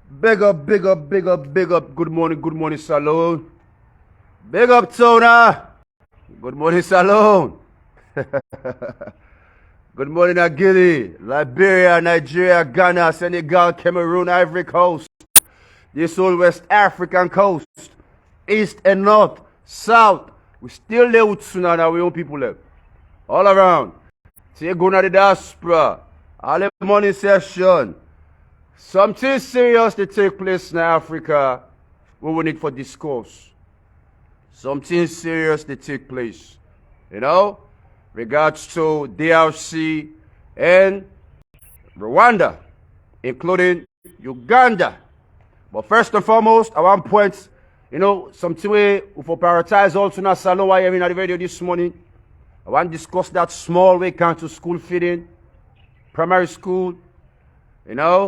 Big up, big up, big up, big up. Good morning, Salone. Big up, Tona. Good morning, Salone. Good morning, Agili, Liberia, Nigeria, Ghana, Senegal, Cameroon, Ivory Coast, this whole West African coast, east and north, south. We still there with Sunana, we own people there. All around. See, going to the diaspora. All the morning session. Something serious to take place in Africa, we will need for discourse. Something serious to take place. You know? Regards to DRC and Rwanda, including Uganda. But first and foremost, at one point, something we for prioritize also na salon why I'm in the radio this morning. I want to discuss that small way can to school feeding, primary school,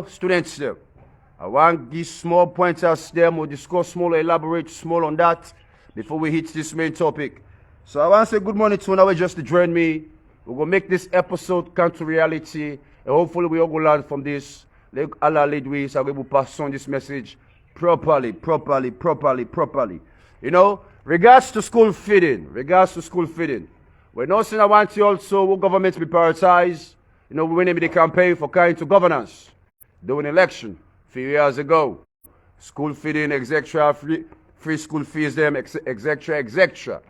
students there. I want these small pointers there, we'll discuss small, elaborate small on that before we hit this main topic. So I want to say good morning to whoever just to join me. We're going to make this episode come to reality. And hopefully we all go learn from this. Let Allah lead we so we will pass on this message properly. Regards to school feeding. We're not saying I want you also what government to be prioritized. We went in the campaign for kind to governance. During election a few years ago. School feeding, etc. Free school fees them, etc.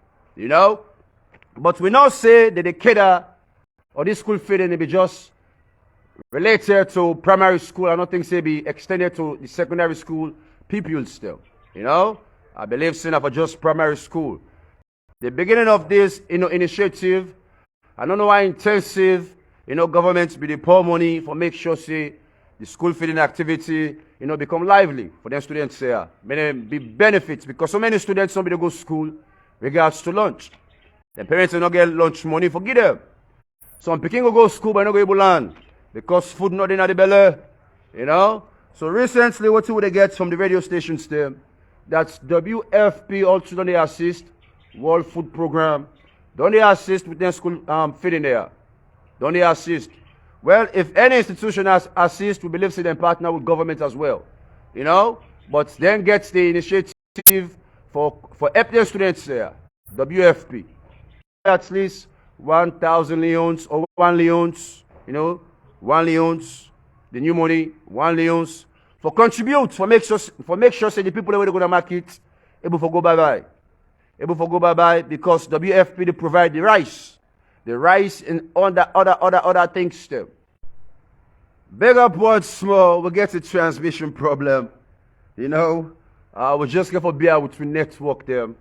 But we now say that the cater or this school feeding will be just related to primary school. I don't think say be extended to the secondary school pupils still. I believe saying for just primary school. The beginning of this initiative, I don't know how intensive governments be the pour money for make sure say the school feeding activity become lively for them students here. Many be benefits because so many students don't be to go to school regards to lunch. The parents will not get lunch money for give them. Some picking go to school but not go able to learn because food not in the belly. So recently what you would get from the radio stations there, that's WFP also don't they assist World Food Program. Don't they assist with their school feeding there? Don't they assist? Well, if any institution has assist, we believe they partner with government as well. But then gets the initiative for FDN students there, WFP. At least 1,000 leons or 1 leons, 1 leons, the new money, 1 leons, for contribute, for make sure say the people that are going to market able to go bye-bye. Because WFP they provide the rice and other things still. Big up word small, we get a transmission problem. We just get for beer with we network them.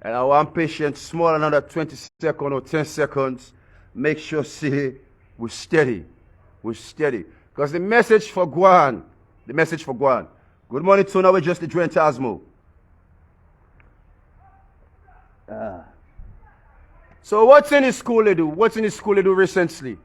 And I want patient small another 20 seconds or 10 seconds. Make sure see we're steady. Because the message for Guan. Good morning, Tona, we just the joint Tasmo. So what's in the school they do? Recently?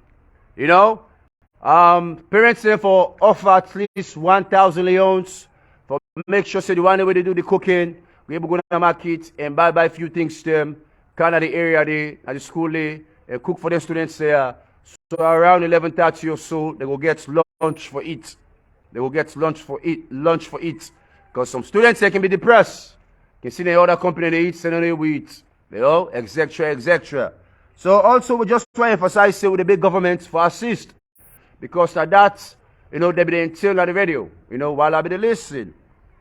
Parents therefore offer at least 1,000 leons for make sure say the one way they do the cooking, we able to go to the market and buy a few things to them, kind of the area there, at the school there, and cook for the students there. So around 11:30 or so, they will get lunch for it. Because some students they can be depressed. You can see the other company they eat, send they eat. Etc. So also we just try to emphasize say with the big government for assist. Because at that, they be the entail on the radio, while I be the listen,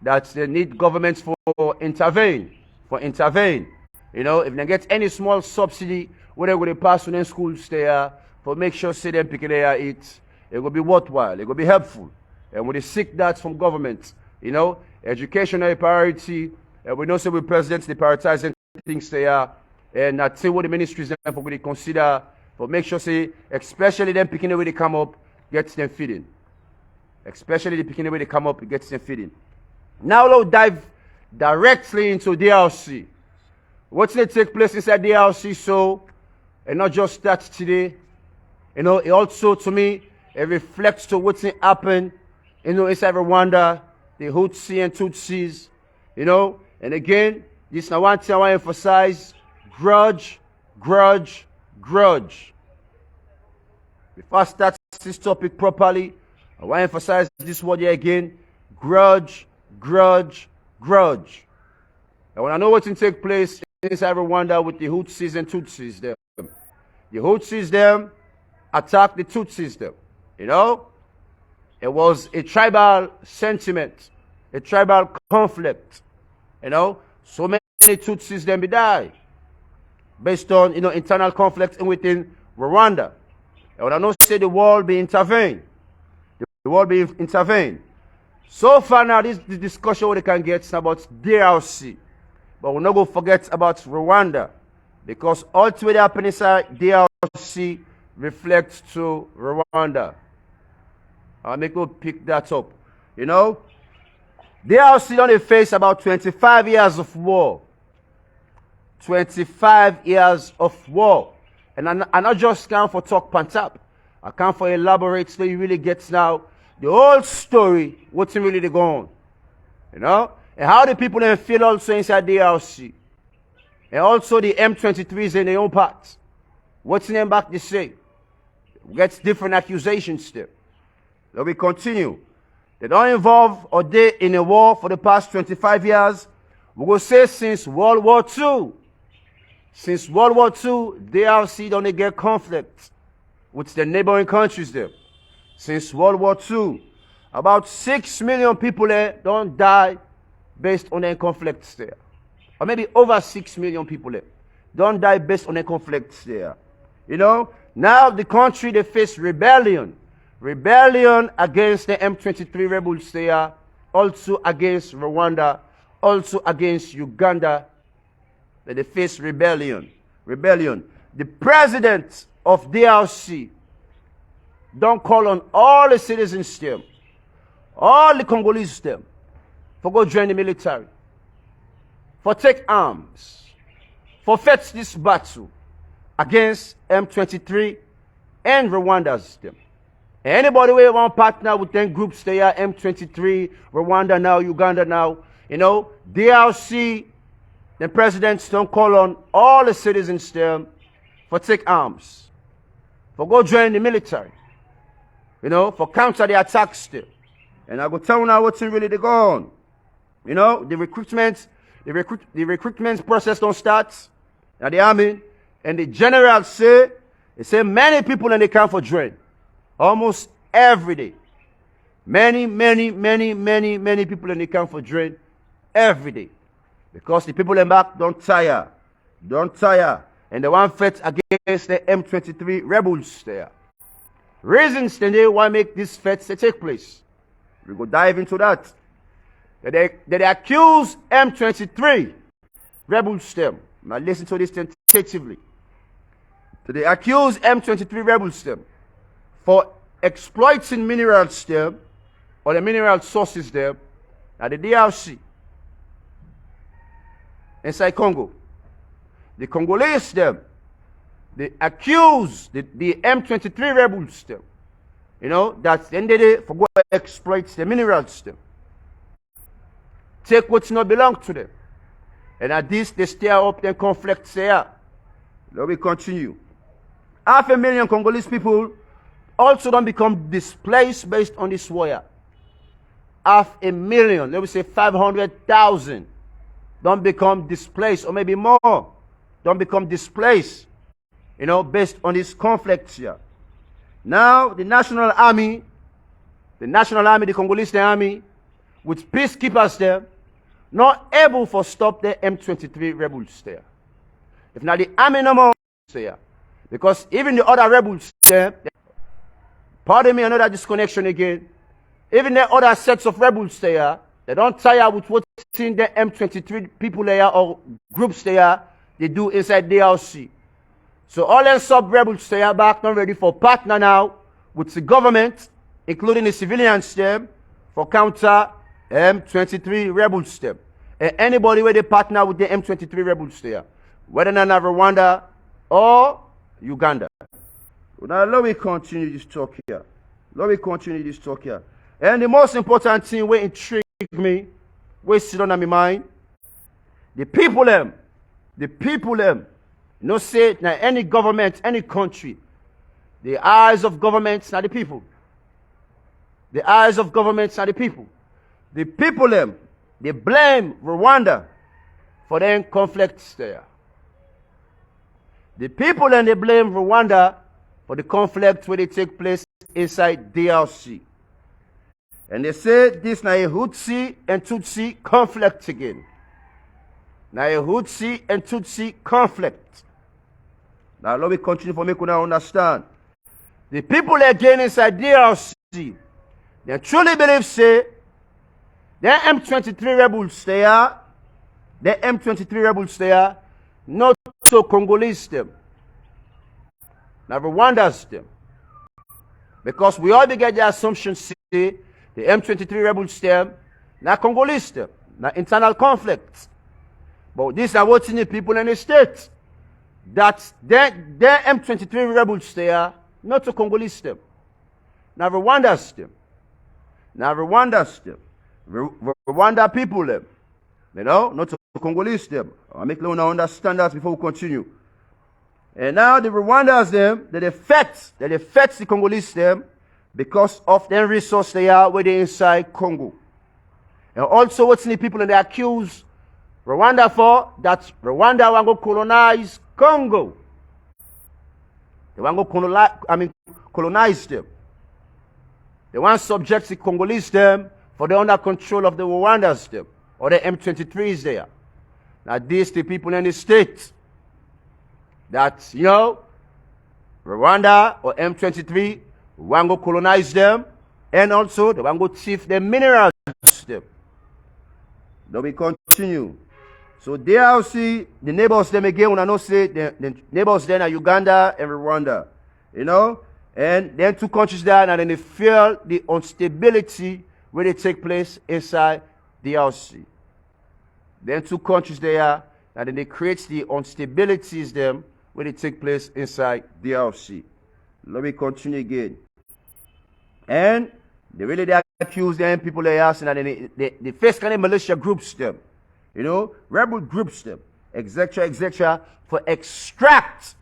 that they need governments for intervene. If they get any small subsidy, whatever they pass to them schools there, for make sure say them picking their eat, it will be worthwhile, it will be helpful. And when they seek that from government, education is a priority, and we know say we presidents they prioritize things there, and I say what the ministries them for they consider, for make sure say, especially them picking the way they come up, gets them feeding. Now we'll dive directly into DRC. What's going to take place inside DRC so, and not just that today, it also to me, it reflects to what's happened, inside Rwanda, the Hutsi and Tutsis, and again, this is one thing I want to emphasize, grudge. Before I start this topic properly, I want to emphasize this word here again. grudge, grudge, grudge. And when I know what can take place inside Rwanda with the Hutsis and Tutsis them, the Hutsis them attacked the Tutsis them. You know, it was a tribal sentiment, a tribal conflict. You know, so many Tutsis them die based on, you know, internal conflict within Rwanda. And when I know say the world be intervened, the world be intervened. So far now, this discussion what they can get is about DRC. But we're not going to forget about Rwanda. Because all the way happening inside DRC reflects to Rwanda. I'll make you pick that up. You know, DRC only face about 25 years of war. 25 years of war. And I not just count for talk pantap. I count for elaborate so you really get now the whole story, what's really going on. You know? And how the people then feel also inside the DRC. And also the M23s in their own parts. What's in them back they say? Gets different accusations still. Let me continue. They don't involve or they in a war for the past 25 years. We will say since World War II. Since World War II, DRC don't get conflict with the neighboring countries there. Since World War II, about 6 million people there don't die based on their conflicts there. Or maybe over 6 million people there don't die based on their conflicts there. You know, now the country they face rebellion. Rebellion against the M23 rebels there, also against Rwanda, also against Uganda. They face rebellion. Rebellion. The president of DRC don't call on all the citizens there, all the Congolese there, for go join the military, for take arms, for fight this battle against M23 and Rwanda's them. Anybody who want partner with them groups there, M23, Rwanda now, Uganda now, you know, DRC, the presidents don't call on all the citizens there for take arms, for go join the military, you know, for counter the attacks there. And I go tell you now what's really going on. You know, the recruitment process don't start at the army, and the general say many people in the camp for join. Almost every day. Many people in the camp for join every day. Because the people in back don't tire. Don't tire. And they want fight against the M23 rebels there. Reasons they want to make this fight take place. We go dive into that. They accuse M23 rebels them. Now listen to this tentatively. So they accuse M23 rebels them for exploiting minerals there, or the mineral sources there, at the DRC, inside Congo. The Congolese them, they accuse the M23 rebels them, you know, that then they for go exploit the minerals them. Take what's not belong to them. And at this, they stir up the conflicts there. Let me continue. 500,000 Congolese people also don't become displaced based on this war. 500,000, let me say 500,000, don't become displaced, or maybe more, don't become displaced, you know, based on this conflict here. Now, the National Army, the Congolese Army, with peacekeepers there, not able to stop the M23 rebels there. If not the army no more there, because even the other rebels there, pardon me, another disconnection again. Even the other sets of rebels there, they don't tire with what's in the M23 people there or groups there, they do inside DRC. So all them sub-rebels there back not ready for partner now with the government, including the civilians there, for counter M23 rebels there. And anybody where they partner with the M23 rebels there, whether or not Rwanda or Uganda. Now let me continue this talk here. And the most important thing will intrigue me, will sit on my mind. The people them, no say now any government, any country, the eyes of governments are the people. The eyes of governments are the people. the people them, they blame Rwanda for them conflicts there. The people then they blame Rwanda for the conflict where they take place inside DRC. And they say this now a Hutsi and Tutsi conflict again. Now a Hutsi and Tutsi conflict. Now let me continue for me to understand. The people again inside DRC, they truly believe say the M23 rebels there, not so Congolese them. Now Rwanda's them. Because we all get the assumption say the M23 rebels them, now Congolese them, now internal conflicts. But these are what's in the people in the state. That their M23 rebels there, not to Congolese them. Now Rwanda's them. Rwanda people them. You know, not to Congolese them. I'll make you understand that before we continue. And now the Rwandans them, they affect the Congolese them because of their resource they are where they inside Congo. And also what's in the people and they accuse Rwanda for that Rwanda want to colonize Congo. They want to colonize them. They want to subject the Congolese them for the under control of the Rwandans them or the M23s there. Now these the people in the state that, you know, Rwanda or M23 want to colonize them and also they want to thief the minerals them. Then we continue. So DRC, the neighbors them again, when I know say the neighbors then are Uganda and Rwanda. You know? And then two countries there and then they feel the instability where they take place inside DRC. Then two countries there and then they create the instabilities them where they take place inside DRC. Let me continue again. And they accuse them, people they ask, and they face kind of militia groups them, you know, rebel groups them, etc., for extract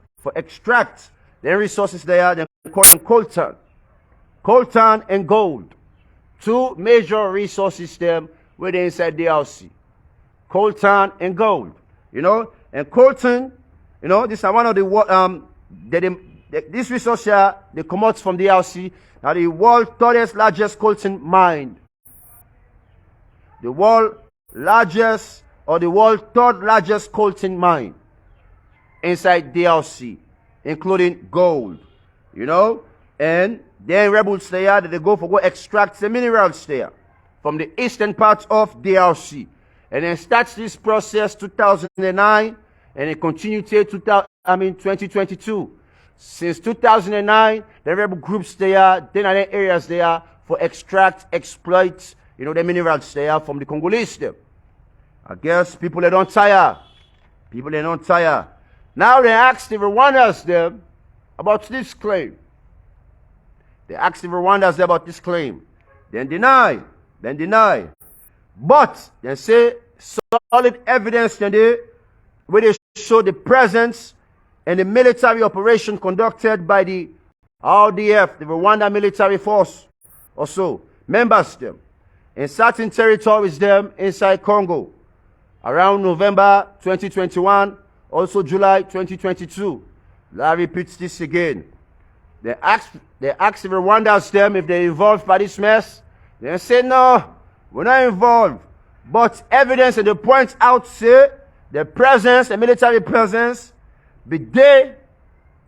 their resources they are, they call them coltan and gold. Two major resources them where they inside DRC. Coltan and gold. You know, and coltan, you know, this is one of the this resource here, they come out from DRC. Now the world's third largest coltan mine. The world's largest or the world's third largest coltan mine inside DRC, including gold. You know? And then rebels there, they go extract the minerals there from the eastern part of DRC. And then starts this process 2009 and it continued till 2022. Since 2009, the rebel groups there, then other areas there for extract, exploit, you know, the minerals there from the Congolese there. I guess people they don't tire. Now they ask the Rwandans there about this claim. Then deny. But they say solid evidence then where they show the presence and the military operation conducted by the RDF, the Rwanda military force, also members them in certain territories them inside Congo around November 2021, also July 2022. I repeat this again. They ask the Rwandans them if they're involved by this mess. They say no, we're not involved. But evidence and they point out say the military presence be there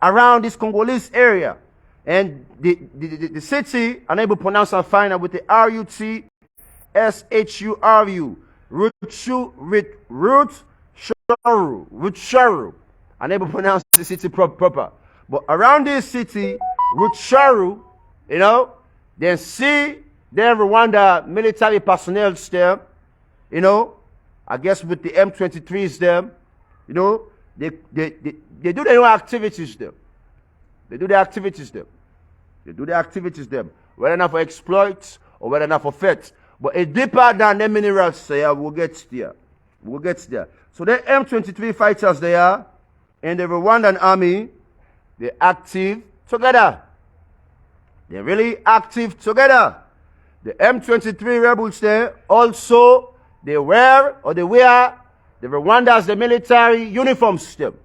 around this Congolese area. And the city, unable to pronounce and find out with the RUTSHURU, Rutshuru. Unable to pronounce the city proper. But around this city, Rutshuru, you know, then see then Rwanda military personnel there, you know, I guess with the M23s there, you know, they do their own activities there. Whether or not for exploits or whether or not for theft. But it's deeper than the minerals there, we'll get there. So the M23 fighters there and the Rwandan army, they're active together. They're really active together. The M23 rebels there also, they wear the Rwanda's the military uniform system.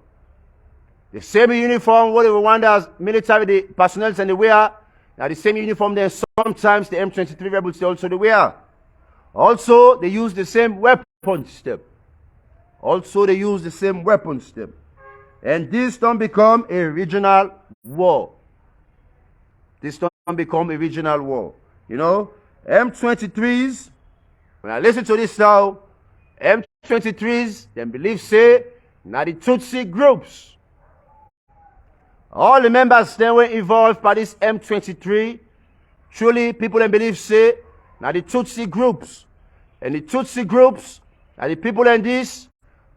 The same uniform what the Rwanda's military, the personnel and they wear, now the same uniform there sometimes the M23 rebels they also they wear. Also, they use the same weapon system. And this don't become a regional war. You know, M23s, when I listen to this now, M23s, them believe say, now the Tutsi groups. All the members then were involved by this M23. Truly, people then believe say, now the Tutsi groups. And the Tutsi groups, now the people in this,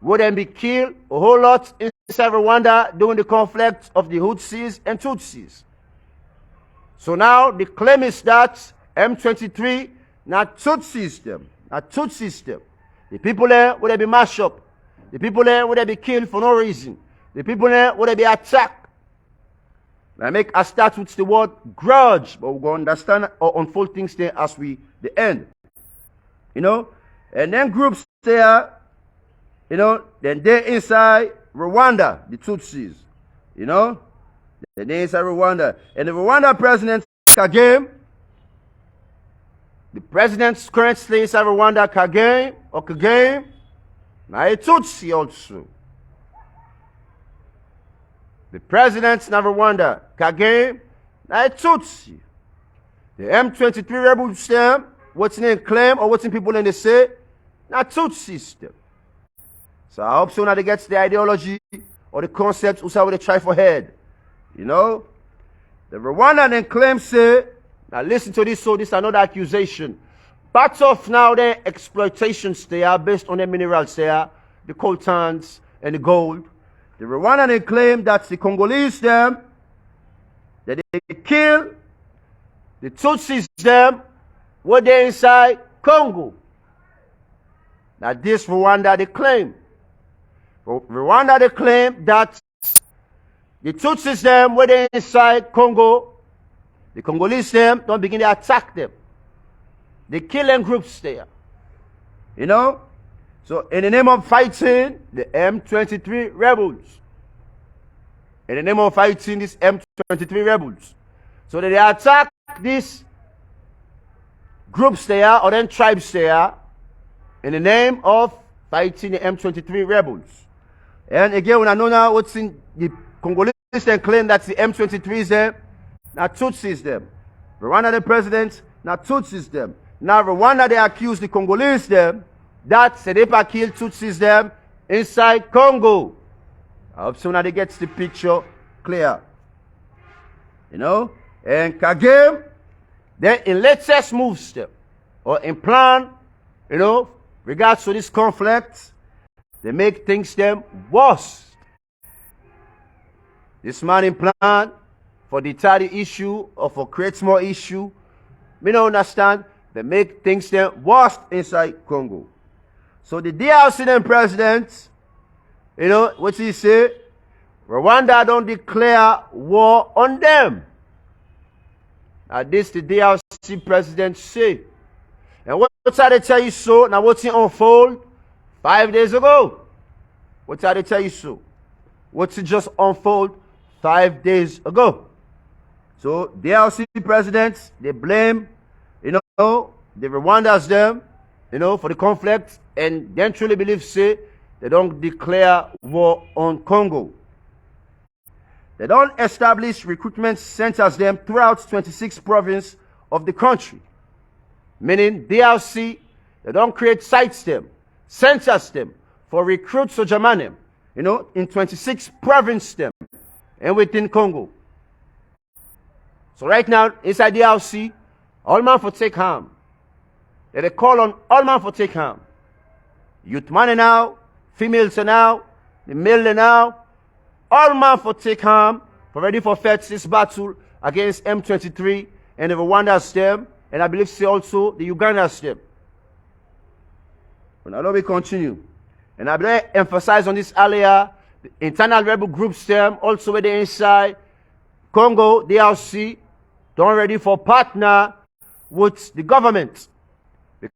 would then be killed a whole lot inside Rwanda during the conflict of the Hutsis and Tutsis. So now the claim is that M23 not Tutsi system. The people there would be mashed up. The people there would be killed for no reason. The people there would be attacked. I start with the word grudge, but we're going to understand or unfold things there as we the end. You know, and then groups there, you know, then they're inside Rwanda, the Tutsis. You know, then they're inside Rwanda. And the Rwanda president, Kagame, the president's currently inside Rwanda, Kagame, now a Tutsi also. The president of Rwanda, Kagame, now a Tutsi. The M23 rebel system, what's in claim or what's in people in the say, now Tutsi system. So I hope soon they get the ideology or the concepts who they try for head. You know? The Rwandan then claim say, now listen to this, so this is another accusation. Part of now their exploitations they are based on the minerals there, the coltans and the gold. The Rwandan then claim that the Congolese them, that they kill the Tutsis them, were they inside Congo. Now this Rwanda they claim. Rwanda they claim that the Tutsis them were they inside Congo. The Congolese them don't begin to attack them. They kill them groups there. You know? So in the name of fighting the M23 rebels. In the name of fighting these M23 rebels. So that they attack these groups there or then tribes there in the name of fighting the M23 rebels. And again, when I know now what's in the Congolese and claim that the M23 is them, now Tutsis them. Rwanda the president, now Tutsis them. Now Rwanda they accuse the Congolese them that Sedepa killed Tutsis them inside Congo. I hope soon they get the picture clear. You know? And Kagame, then in latest moves them, or in plan, you know, regards to this conflict, they make things them worse. This man in plan for the entire issue or for create more issue, me don't understand, they make things them worse inside Congo. So the DRC then president, you know, what he say? Rwanda don't declare war on them. Now this the DRC president say. And what did they tell you so? Now what's it unfold 5 days ago? What did they tell you so? What's it just unfold 5 days ago? So DRC presidents, they blame, you know, the Rwandans them, you know, for the conflict, and then truly believe say they don't declare war on Congo. They don't establish recruitment centers them throughout 26 provinces of the country. Meaning DRC, they don't create sites them, centers them for recruits or Germanium, you know, in 26 provinces them and within Congo. So right now, inside DRC, all man for take harm. They call on all man for take harm. Youth man now, females now, the male now, all man for take harm, for ready for fight this battle against M23 and the Rwanda's them, and I believe say also the Uganda's them. But now let me continue. And I believe emphasize on this earlier, the internal rebel groups them, also where they inside Congo, DRC, don't ready for partner with the government.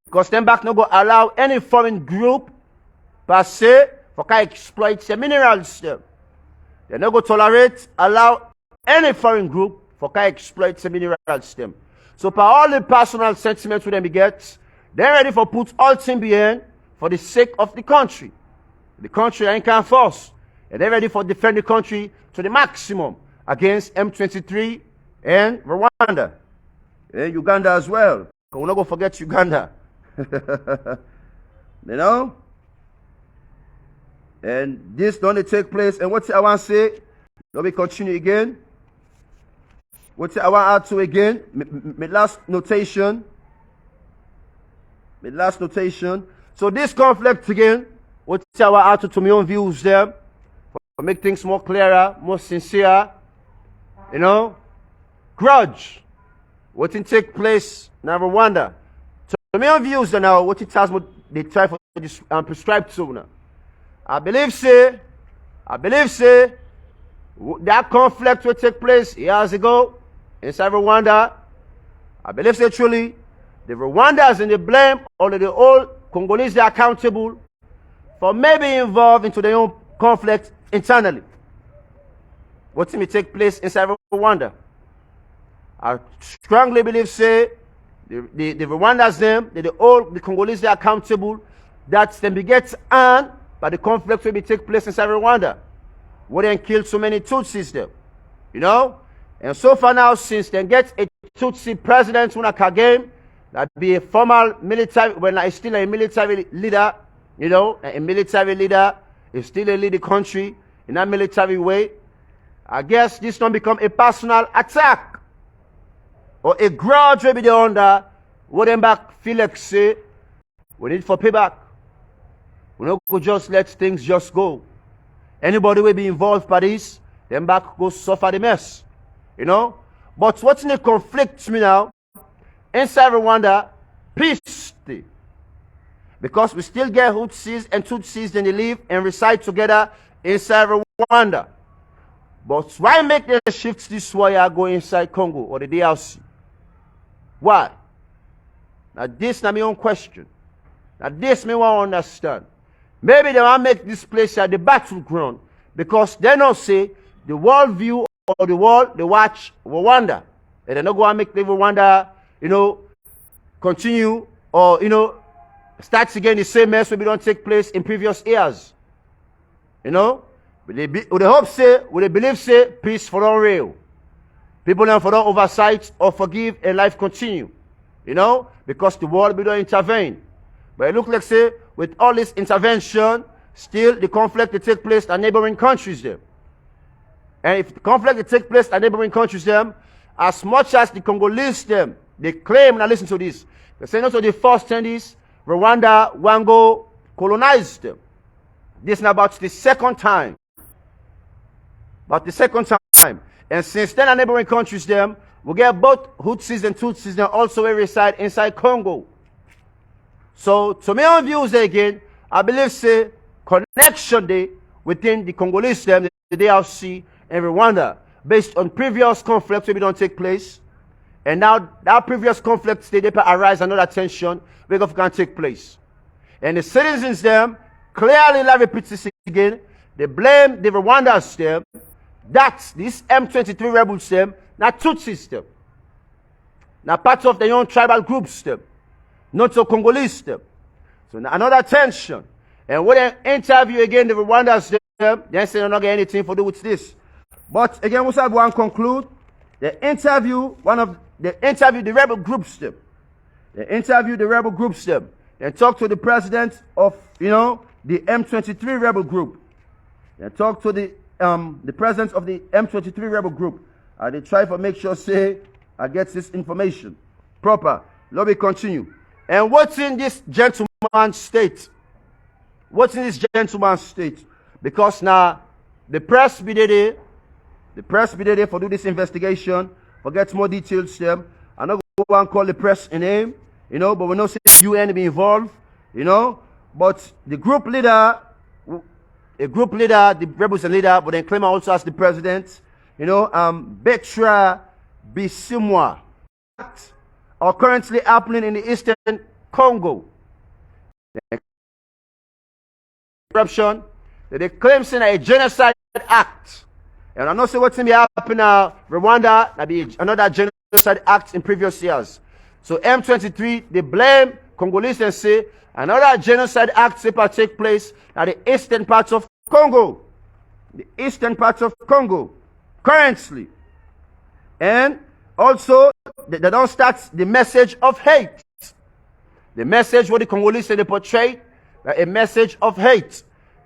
Because them back no go allow any foreign group per se for can exploit the minerals them. They no go allow any foreign group for can exploit the minerals them. So for all the personal sentiments we them get, they're ready for put all things behind for the sake of the country. The country ain't can force. And they're ready for defend the country to the maximum against M23 and Rwanda. And Uganda as well. We're not going to forget Uganda. You know? And this don't take place. And what I want to say, let me continue again. What I want to add to again, my last notation. My last notation. So this conflict again, what I want to add to my own views there, for make things more clearer, more sincere, you know, grudge. What can take place in Rwanda. So my own views are now, what it has, what they try for this prescribed to now. I believe say, that conflict will take place years ago inside Rwanda. I believe say truly, the Rwandans in the blame, or the old Congolese they are accountable for maybe involved into their own conflict internally. What may take place inside Rwanda? I strongly believe say the Rwandans them, the Congolese they are accountable that them begets and but the conflict will be take place inside Rwanda. Where they kill so many Tutsis there. You know? And so far now, since they get a Tutsi president Kagame, that be a formal military, when I still a military leader, you know, a military leader is still a lead the country in a military way. I guess this don't become a personal attack or a grudge will be there under what them back feel like say we need for payback. We don't go just let things just go. Anybody will be involved by this, them back go suffer the mess. You know? But what's in the conflict me now? Inside Rwanda, peace. Because we still get Hutsis and Tutsis, then they live and reside together inside Rwanda. But why make the shift this way I go inside Congo or the DRC? Why? Now this is my own question. Now this me want to understand. Maybe they want to make this place the battleground because they don't say the world view or the world they watch Rwanda. And they don't go and make the Rwanda, you know, continue or, you know, starts again the same mess we don't take place in previous years. You know? Would they hope say, would they believe say, peace for all real. People now for all oversight or forgive and life continue. You know? Because the world will don't intervene. But it looks like say, with all this intervention, still the conflict that take place in neighboring countries there. And if the conflict that take place in neighboring countries there, as much as the Congolese them, they claim, now listen to this, they say not to the first tendies, Rwanda, Wango colonized them. This is about the second time. About the second time. And since then, our neighboring countries them, we get both Hutsis and Tutsis them also reside inside Congo. So, to my own views again, I believe say connection day within the Congolese them, the DRC and Rwanda, based on previous conflicts we don't take place. And now that previous conflicts they arise another tension we can take place. And the citizens them clearly like repeat this again, they blame the Rwandans them that this M23 rebels them, not Tutsis them. Now part of their own tribal groups them. Not so Congolese them. So another tension. And when they interview again the Rwandans them, they say they're not getting anything to do with this. But again, we shall go and conclude. They interview the rebel groups them. They interview the rebel groups them. They talk to the president of, you know, the M23 rebel group. They talk to the president of the M23 rebel group. They try to make sure say I get this information proper. Let me continue. And what's in this gentleman's state? What's in this gentleman's state? Because now the press be there for do this investigation, for get more details them. I'm not going to go and call the press a name, you know, but we know say UN be involved, you know. But the group leader, the rebels and leader, but then claim also as the president, you know, Betra Bisimwa are currently happening in the Eastern Congo. Corruption, they claim it's a genocide act. And I know see what's in the happen now, Rwanda, that be another genocide act in previous years. So M23, they blame Congolese and say another genocide act take place at the eastern parts of Congo. The eastern parts of Congo, currently. And also, they don't start the message of hate. The message what the Congolese they portray, a message of hate.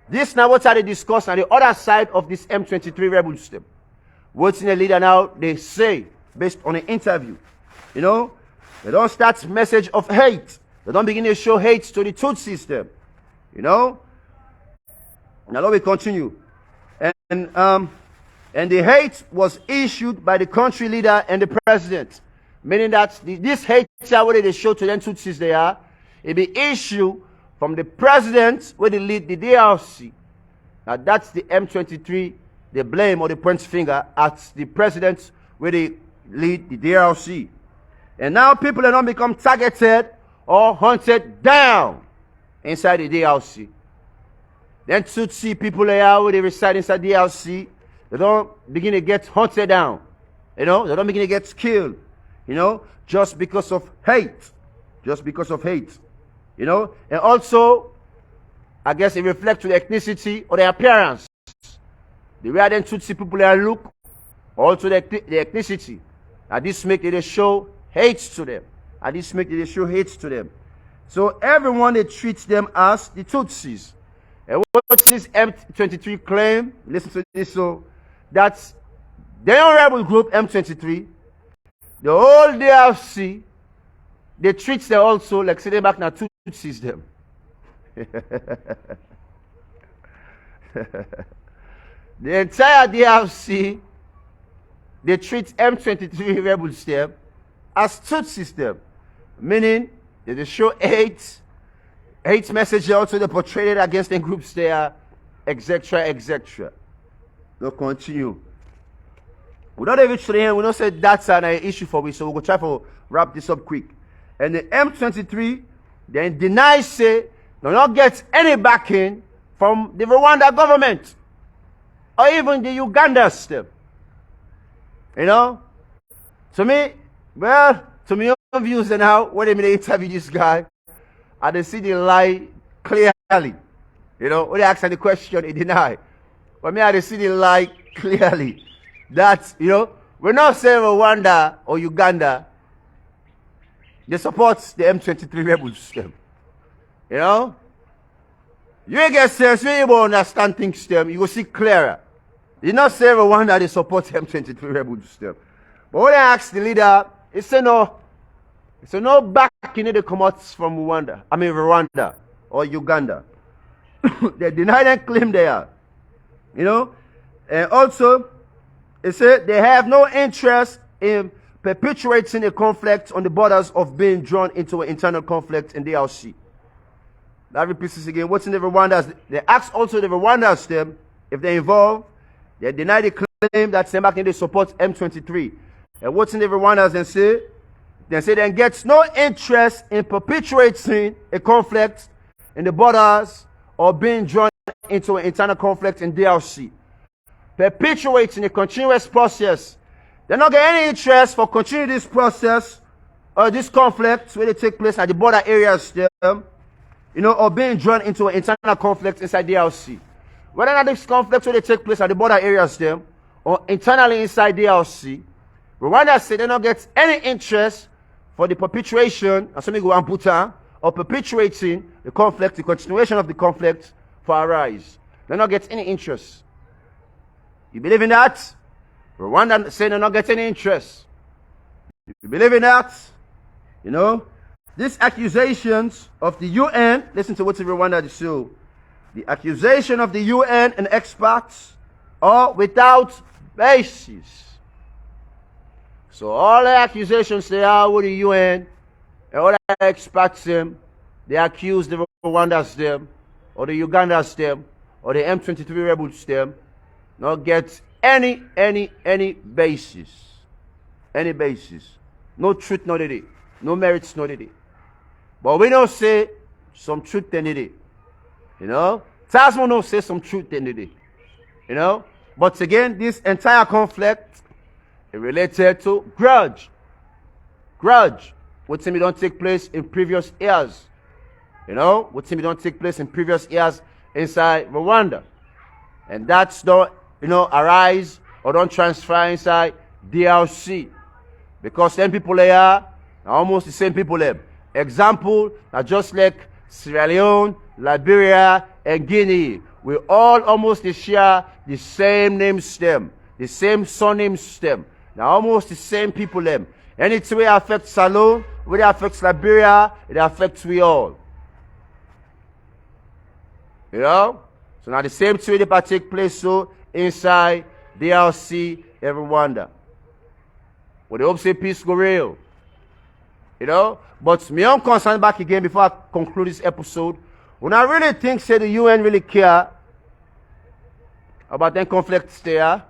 This now what are they discuss on the other side of this M23 rebel system. What's in the leader now, they say, based on an interview. You know, they don't start message of hate. They don't begin to show hate to the Tutsi system. You know? Now let me continue. And the hate was issued by the country leader and the president. Meaning that this hate, what they show to them Tutsis they are, it be issued from the president where they lead the DRC. Now that's the M23, they blame or they point finger at the president where they lead the DRC. And now people are not become targeted or hunted down inside the DRC. Then Tutsi people there where they reside inside the DRC, they don't begin to get hunted down. You know, they don't begin to get killed. You know, just because of hate. Just because of hate. You know, and also, I guess it reflects to the ethnicity or the appearance. The way then Tutsi people there look, also the ethnicity. And this make they show hate to them. And this make they show hate to them. So everyone they treat them as the Tutsis. And what this M23 claim, listen to this, so that's their rebel group M23, the whole DRC, they treat them also like say they back now Tutsis them. The entire DRC, they treat M23 rebels them as Tutsis them. Meaning they show hate message also they portray it against the groups there, etc. etc. They'll continue. We don't even to the end, we don't say that's an issue for me, so we'll go try to wrap this up quick. And the M23 then denies say do not get any backing from the Rwanda government or even the Uganda system. You know? To me, well, to me own views and how when they interview this guy, and they see the lie clearly. You know, when they ask the question, he deny. But me, I see the lie clearly. That, you know, we're not saying Rwanda or Uganda, they support the M23 rebel system. You know? You get sense, when you understand things, them, you will see clearer. You not say Rwanda, they support the M23 rebel system. But when I ask the leader, he said no. He said no back in the commodities from Rwanda or Uganda. They deny and claim they are. You know? And also, it said they have no interest in perpetuating a conflict on the borders of being drawn into an internal conflict in DRC. That repeats this again. What's in the Rwandans? They ask also the Rwandans them if they're involved. They deny the claim that they support M23. And what's in the Rwandans and say? They say they get no interest in perpetuating a conflict in the borders or being drawn into an internal conflict in DRC. Perpetuating a continuous process. They're not getting any interest for continuing this process or this conflict where they take place at the border areas, you know, or being drawn into an internal conflict inside DRC. Whether or not this conflict where they take place at the border areas, or internally inside DRC, Rwanda say they don't get any interest for the perpetuation, or perpetuating the conflict, the continuation of the conflict for our rise. They don't get any interest. You believe in that? Rwanda say they don't get any interest. You believe in that? You know? These accusations of the UN, listen to what's in Rwanda to show. The accusation of the UN and experts are without basis. So all the accusations they are with the UN and all the experts them, they accuse the Rwandans them, or the Ugandans them, or the M23 rebels them, not get any basis. Any basis. No truth, no did it. No merits, no did it. But we don't say some truth in it. You know? Tasman don't say some truth in it. You know? But again, this entire conflict is related to grudge. Grudge. What thing don't take place in previous years. You know? What thing don't take place in previous years inside Rwanda. And that's don't, arise or don't transfer inside DRC. Because them people there are almost the same people there. Example, now just like Sierra Leone, Liberia, and Guinea, we all almost share the same name stem, the same surname stem. Now almost the same people them. Anything that affects Salone, where it affects Liberia, it affects we all. You know? So now the same thing that take place so inside DRC and Rwanda. But they hope say peace go real. You know? But me I'm concerned back again before I conclude this episode. When I really think say the UN really care about them conflicts there,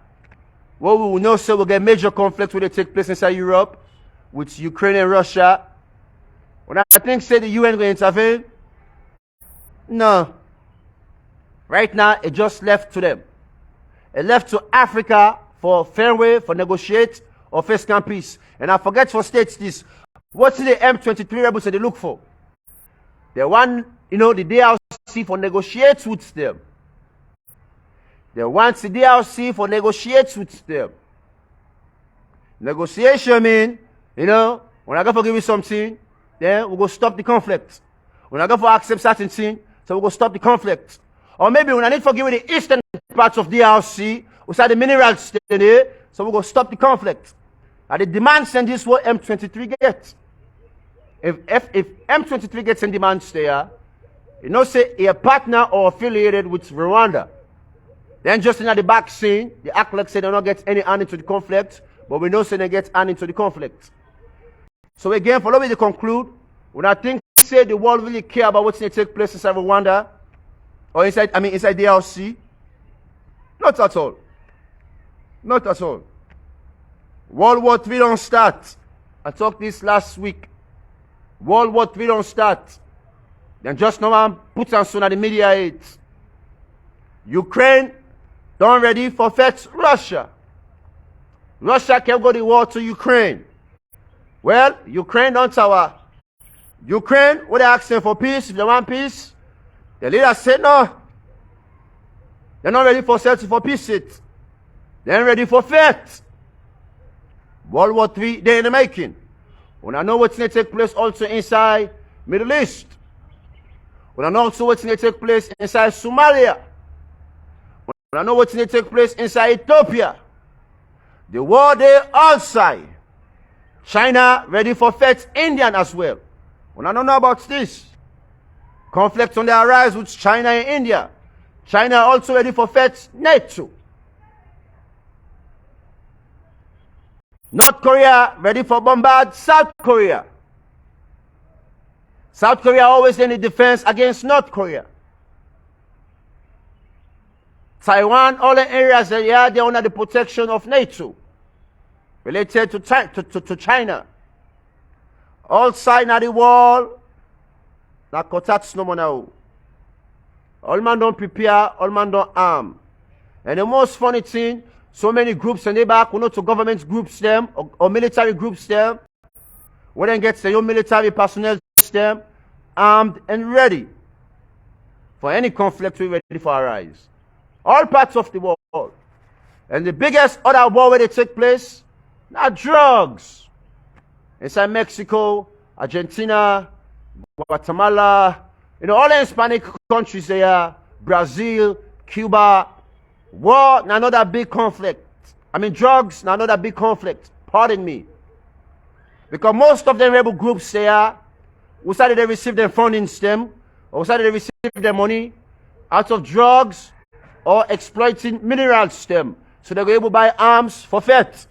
well, we will know say we'll get major conflicts when they take place inside Europe with Ukraine and Russia. When I think say the UN will intervene, no. Right now, it just left to them. It left to Africa for fairway, for negotiate, or face camp peace. And I forget for states this. What's the M23 rebels that they look for? They want, the DRC for negotiate with them. They want the DRC for negotiate with them. Negotiation mean, when I go for give you something, then we'll go stop the conflict. When I go for accept certain thing, so we'll go stop the conflict. Or maybe when I need to give you the eastern parts of DRC, we say the minerals there, so we'll go stop the conflict. And the demands and this what M23 gets. If M23 gets in demands there, say a partner or affiliated with Rwanda. Then just in the back scene, they act like say they don't get any hand into the conflict, but we know say they get hand into the conflict. So again, follow me to conclude, when I think say the world really care about what's going to take place inside Rwanda, or inside DRC, not at all. Not at all. World War III don't start. I talked this last week. World War III don't start. Then just no one puts on soon at the media aids. Ukraine don't ready for fight Russia. Russia can go to war to Ukraine. Well, Ukraine don't tower. Ukraine, what they asking for peace, if they want peace, the leaders said no. They're not ready for searching for peace yet. They're ready for fight. World War III, they're in the making. When I know what's going to take place also inside Middle East. When I know also what's going to take place inside Somalia. When I know what's going to take place inside Ethiopia. The war there outside. China ready for fight Indian as well. When I don't know about this. Conflict on the rise with China and India. China also ready for fight NATO. North Korea ready for bombard South Korea. South Korea always in the defense against North Korea. Taiwan, all the areas that they're under the protection of NATO. Related to China. All sides of the wall. Na kotats no more now. All man don't prepare, all man don't arm. And the most funny thing, so many groups and they back, to government groups them or military groups them. When they get the young military personnel them armed and ready for any conflict we ready for arise. All parts of the world. And the biggest other war where they take place, not drugs. Inside Mexico, Argentina, Guatemala, all the Hispanic countries there, Brazil, Cuba. War, now another big conflict. Drugs, now another big conflict. Pardon me. Because most of the rebel groups there, we started to receive their funding stem, or we started to receive their money out of drugs or exploiting mineral stem. So they were able to buy arms for fight.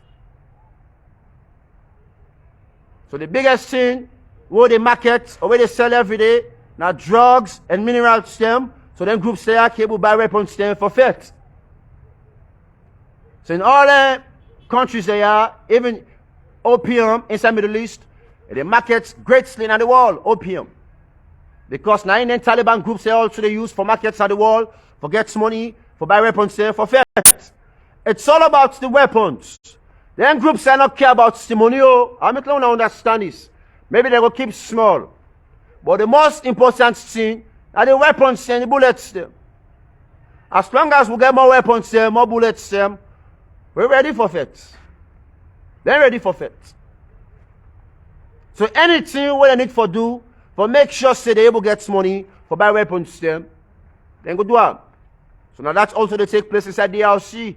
So the biggest thing where they market or where they sell every day, now drugs and mineral stem. So them groups there are able to buy weapons stem for fight. So in all the countries they are, even opium inside Middle East, They market greatly in the world, opium. Because now in the Taliban groups they also they use for markets at the world, for get money, for buy weapons there, for theft. It's all about the weapons. Then groups are not care about the money. I'm not going to understand this. Maybe they will keep small. But the most important thing are the weapons and the bullets there. As long as we get more weapons there, more bullets there, we're ready for it. They're ready for it. So anything what they need for do, for make sure say they able get money for buy weapons them, then go do it. So now that's also they take place inside DRC.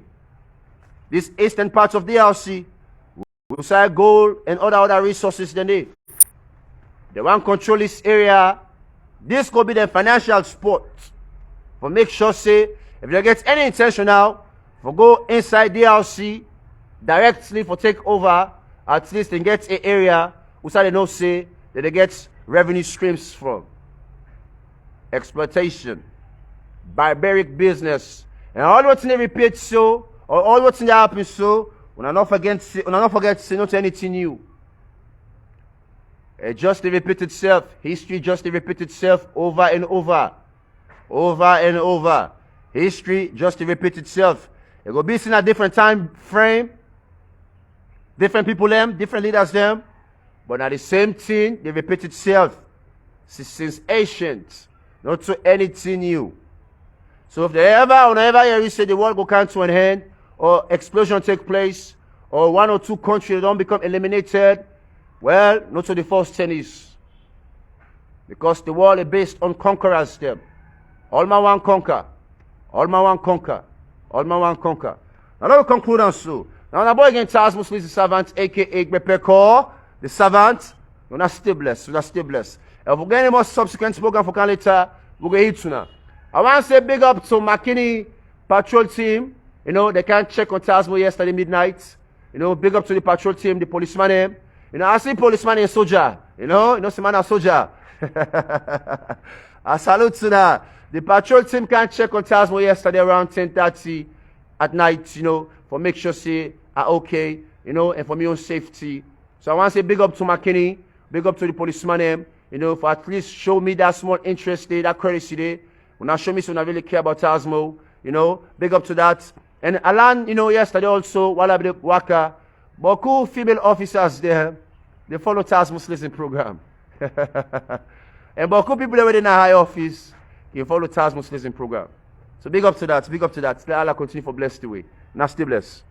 This eastern parts of DRC. We say gold and other resources than they. They want to control this area. This could be the financial support. For make sure say if they get any intention now, for go inside DRC directly for take over, at least they get an area which they know say that they get revenue streams from. Exploitation, barbaric business, and all what's in the repeat so, or all what's in the happen so, when not forget say not anything new. It just repeat itself. History just repeat itself over and over. Over and over. History just repeat itself. It will be in a different time frame. Different people them, different leaders them. But now the same thing, they repeat itself. Since ancient. Not to anything new. So if they whenever you say the world go come to an end, or explosion take place, or one or two countries don't become eliminated, well, not to the first 10 years. Because the world is based on conquerors them. All my one conquer. All my one conquer. All my one conquer. Now let me conclude on so. Now the boy again tells Muslims the servant, aka Gbepeko, the servant. We're not still blessed. We're not still blessed. If we get any more subsequent program for later, we'll go hit now. I want to say big up to McKinney patrol team. You know, they can't check on Tasmo yesterday midnight. You know, big up to the patrol team, the policeman name. You know, I see policeman and soldier. You know, see man a soldier. I salute to that. The patrol team can check on Tasmo yesterday around 10:30 at night, you know, for make sure say are okay, you know, and for me own safety. So I want to say big up to McKinney, big up to the policeman name, you know, for at least show me that small interest there, that courtesy there. When I show me so I really care about Tasmo, you know, big up to that. And Alan, you know, yesterday also, while I be worker, beaucoup female officers there, they follow Tasmo's listening program. And beaucoup people already in a high office, you follow Tasmo's listening program. So big up to that, big up to that. Let Allah continue for bless the way. Now stay blessed.